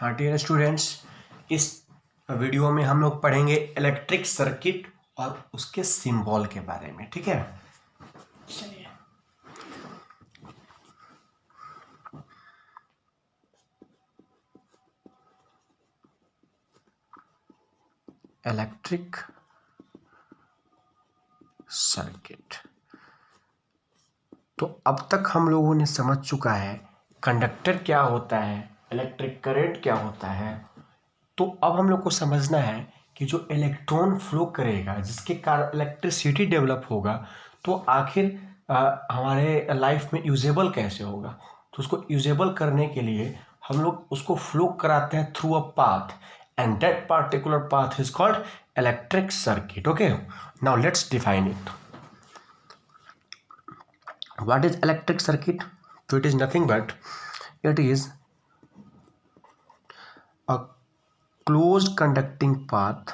हाँ dear students, इस video में हम लोग पढ़ेंगे इलेक्ट्रिक सर्किट और उसके सिंबल के बारे में। ठीक है, चलिए। इलेक्ट्रिक सर्किट, तो अब तक हम लोगों ने समझ चुका है कंडक्टर क्या होता है, इलेक्ट्रिक करंट क्या होता है। तो अब हम लोग को समझना है कि जो इलेक्ट्रॉन फ्लो करेगा, जिसके कारण इलेक्ट्रिसिटी डेवलप होगा, तो आखिर हमारे लाइफ में यूजेबल कैसे होगा। तो उसको यूजेबल करने के लिए हम लोग उसको फ्लो कराते हैं through a path, and that particular path is called electric circuit. Okay, now let's define it. What is electric circuit? So it is nothing but it is a closed conducting path,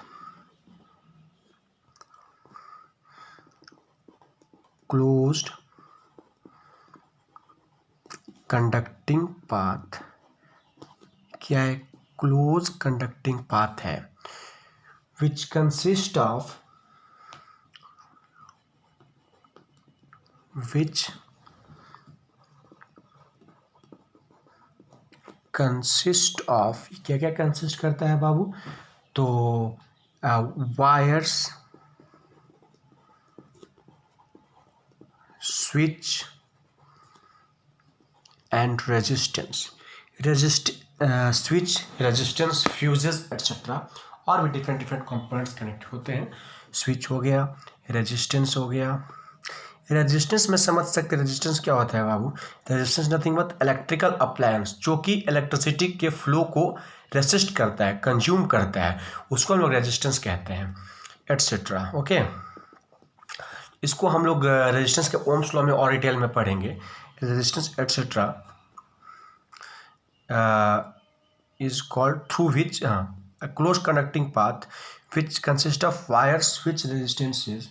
closed conducting path क्या है? Close conducting path है which consists of क्या क्या consist करता है बाबू? तो wires, switch and resistance, switch, resistance, fuses etcetera, और भी डिफरेंट कंपोनेंट्स कनेक्ट होते हैं। स्विच हो गया, रेजिस्टेंस हो गया। रेजिस्टेंस में समझ सकते हैं रेजिस्टेंस क्या होता है बाबू? Resistance nothing but electrical appliance जो कि इलेक्ट्रिसिटी के फ्लो को रेसिस्ट करता है, कंज्यूम करता है, उसको हम लोग रेजिस्टेंस कहते हैं एटसेट्रा। ओके, इसको हम लोग रेजिस्टेंस के ओम्स लॉ में और डिटेल में पढ़ेंगे। Resistance etcetera is called through which a closed conducting path which consists of wires, switch, resistances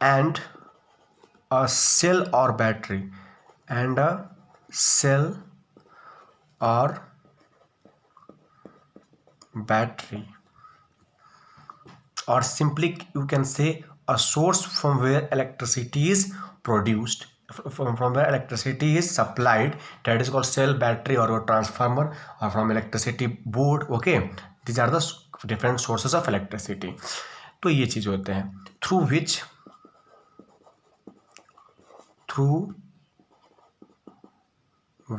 and a cell or battery, and a cell or battery, or simply you can say a source from where electricity is produced, from where electricity is supplied, that is called cell, battery or a transformer, or from electricity board. Okay, these are the different sources of electricity. तो ये चीज होते हैं through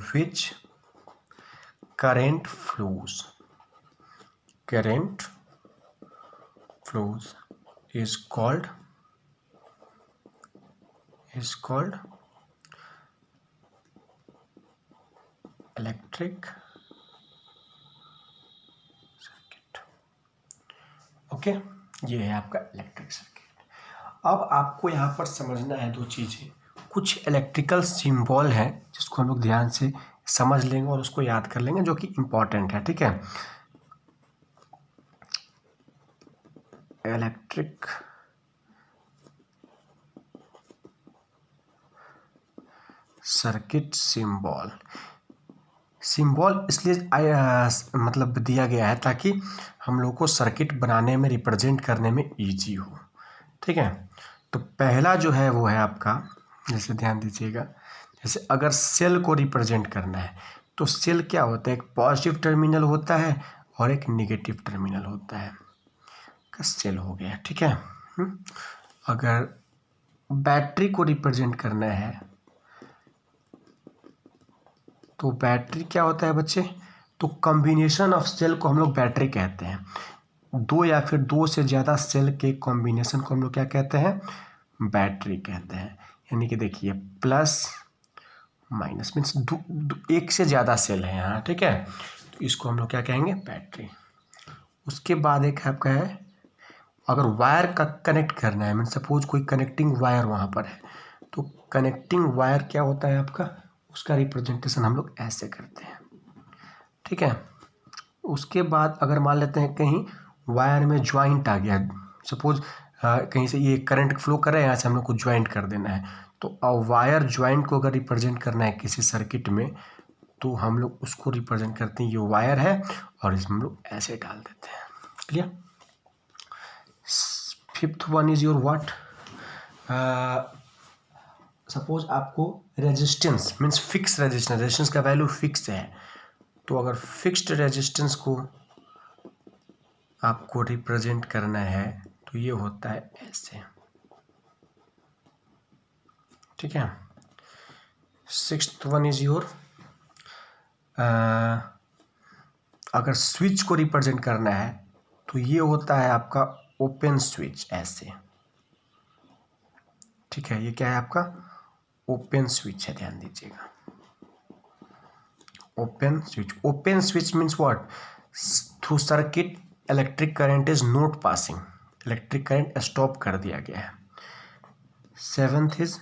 which current flows is called electric circuit. Okay, ये है आपका electric circuit. अब आपको यहाँ पर समझना है दो चीज़ें। कुछ इलेक्ट्रिकल सिंबल है जिसको हम लोग ध्यान से समझ लेंगे और उसको याद कर लेंगे, जो कि इम्पोर्टेंट है। ठीक है, इलेक्ट्रिक सर्किट सिंबल इसलिए मतलब दिया गया है ताकि हम लोग को सर्किट बनाने में, रिप्रेजेंट करने में इजी हो। ठीक है, तो पहला जो है वो है आपका, जैसे ध्यान दीजिएगा, जैसे अगर सेल को रिप्रेजेंट करना है तो सेल क्या होता है? एक पॉजिटिव टर्मिनल होता है और एक नेगेटिव टर्मिनल होता है, का सेल हो गया। ठीक है, अगर बैटरी को रिप्रेजेंट करना है तो बैटरी क्या होता है बच्चे? तो कॉम्बिनेशन ऑफ सेल को हम लोग बैटरी कहते हैं। दो या फिर दो से ज़्यादा सेल के कॉम्बिनेशन को हम लोग क्या कहते हैं? बैटरी कहते हैं। यानी कि देखिए प्लस माइनस मीन्स एक से ज़्यादा सेल है यहाँ। ठीक है, तो इसको हम लोग क्या कहेंगे? बैटरी। उसके बाद एक आपका है, अगर वायर का कनेक्ट करना है, मीन सपोज कोई कनेक्टिंग वायर वहाँ पर है, तो कनेक्टिंग वायर क्या होता है आपका? उसका रिप्रेजेंटेशन हम लोग ऐसे करते हैं। ठीक है, उसके बाद अगर मान लेते हैं कहीं वायर में ज्वाइंट आ गया, सपोज कहीं से ये करंट फ्लो कर रहा है, यहाँ से हम लोग को ज्वाइंट कर देना है, तो वायर ज्वाइंट को अगर रिप्रेजेंट करना है किसी सर्किट में तो हम लोग उसको रिप्रेजेंट करते हैं, ये वायर है और इसमें हम लोग ऐसे डाल देते हैं। Clear. Fifth one is your what, suppose आपको रेजिस्टेंस मीन्स फिक्स रेजिस्टेंस का वैल्यू फिक्स है, तो अगर फिक्स्ड रेजिस्टेंस को आपको रिप्रेजेंट करना है तो ये होता है ऐसे। ठीक है। सिक्स्थ वन इज योर, अगर स्विच को रिप्रेजेंट करना है तो ये होता है आपका ओपन स्विच ऐसे। ठीक है, ये क्या है आपका ओपन स्विच है, ध्यान दीजिएगा। Open switch, open switch means what, through circuit electric current is not passing, electric current stop कर दिया गया है। सेवेंथ इज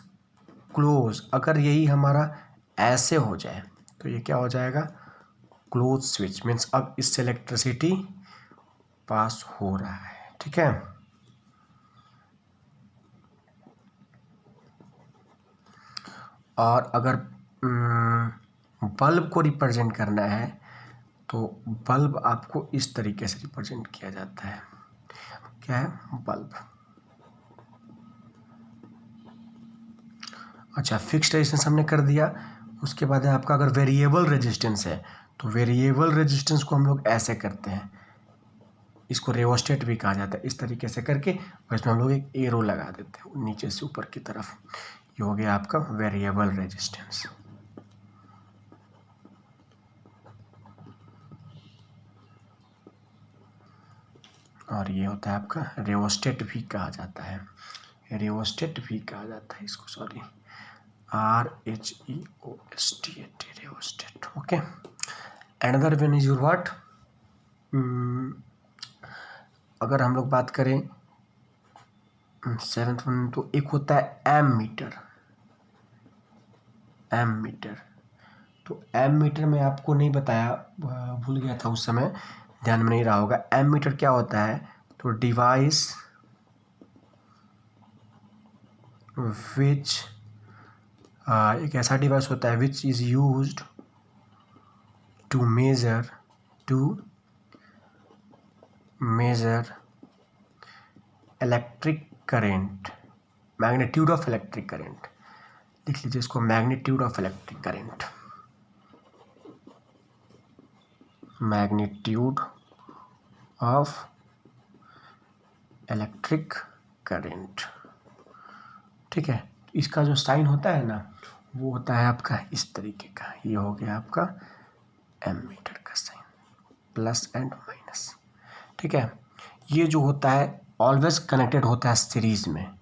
क्लोज, अगर यही हमारा ऐसे हो जाए तो ये क्या हो जाएगा क्लोज स्विच, मीन्स अब इससे इलेक्ट्रिसिटी पास हो रहा है। ठीक है। और अगर बल्ब को रिप्रेजेंट करना है तो बल्ब आपको इस तरीके से रिप्रेजेंट किया जाता है। क्या है बल्ब। अच्छा, फिक्स्ड रेजिस्टेंस हमने कर दिया। उसके बाद है आपका अगर वेरिएबल रेजिस्टेंस है तो वेरिएबल रेजिस्टेंस को हम लोग ऐसे करते हैं, इसको रेओस्टेट भी कहा जाता है, इस तरीके से करके और इसमें हम लोग एक एरो लगा देते हैं नीचे से ऊपर की तरफ। ये हो गया आपका वेरिएबल रेजिस्टेंस। और ये होता है आपका रेओस्टेट भी कहा जाता है, रेओस्टेट भी कहा जाता है इसको, sorry RHEOSTAT, rheostat. Okay. Another one is your what, अगर हम लोग बात करें सेवेंथ वन, तो एक होता है एम मीटर। एम मीटर, तो एम मीटर में आपको नहीं बताया, भूल गया था उस समय, ध्यान में नहीं रहा होगा। एम मीटर क्या होता है, तो डिवाइस विच, एक ऐसा डिवाइस होता है which is used to measure electric current, magnitude of electric current. लिख लीजिए इसको, magnitude of electric current, magnitude of electric current. ठीक है। इसका जो साइन होता है ना वो होता है आपका इस तरीके का, ये हो गया आपका एम मीटर का साइन, प्लस एंड माइनस। ठीक है। ये जो होता है ऑलवेज कनेक्टेड होता है सीरीज में,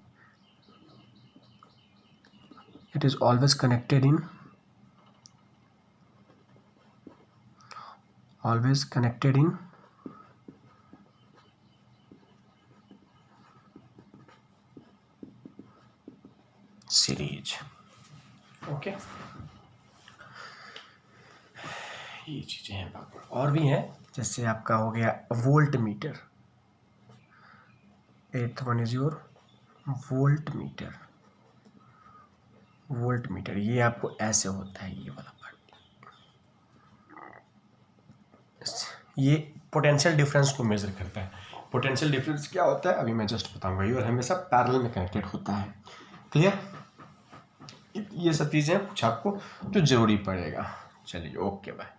it is always connected in series. Okay, ये चीजें हैं। और भी हैं, जैसे आपका हो गया volt meter. Eighth one is your volt meter. Volt meter ये आपको ऐसे होता है, ये वाला पार्ट, ये पोटेंशियल डिफरेंस को मेजर करता है। पोटेंशियल डिफरेंस क्या होता है अभी मैं जस्ट बताऊंगा। ये और हमेशा पैरेलल में कनेक्टेड होता है। क्लियर। ये सब चीज़ें कुछ आपको जो जरूरी पड़ेगा। चलिए, ओके बाय।